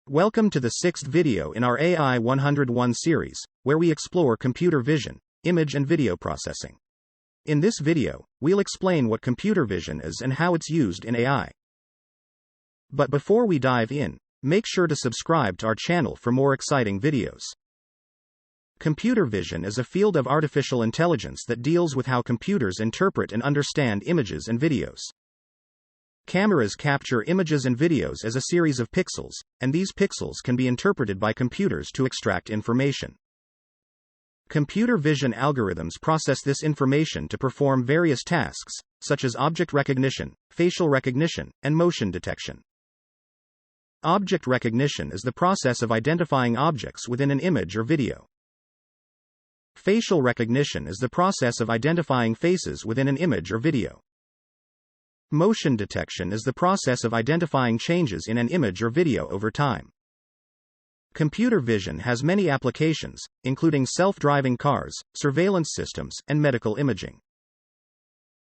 Welcome to the sixth video in our AI 101 series, where we explore computer vision, image and video processing. In this video, we'll explain what computer vision is and how it's used in AI. But before we dive in, make sure to subscribe to our channel for more exciting videos. Computer vision is a field of artificial intelligence that deals with how computers interpret and understand images and videos. Cameras capture images and videos as a series of pixels, and these pixels can be interpreted by computers to extract information. Computer vision algorithms process this information to perform various tasks, such as object recognition, facial recognition, and motion detection. Object recognition is the process of identifying objects within an image or video. Facial recognition is the process of identifying faces within an image or video. Motion detection is the process of identifying changes in an image or video over time. Computer vision has many applications, including self-driving cars, surveillance systems, and medical imaging.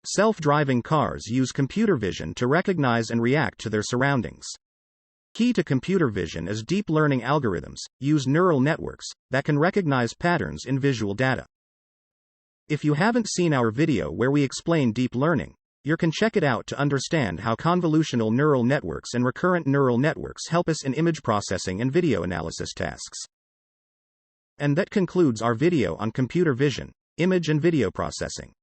Self-driving cars use computer vision to recognize and react to their surroundings. Key to computer vision is deep learning algorithms, use neural networks, that can recognize patterns in visual data. If you haven't seen our video where we explain deep learning, you can check it out to understand how convolutional neural networks and recurrent neural networks help us in image processing and video analysis tasks. And that concludes our video on computer vision, image and video processing.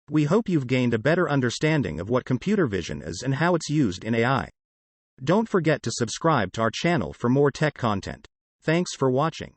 We hope you've gained a better understanding of what computer vision is and how it's used in AI. Don't forget to subscribe to our channel for more tech content. Thanks for watching.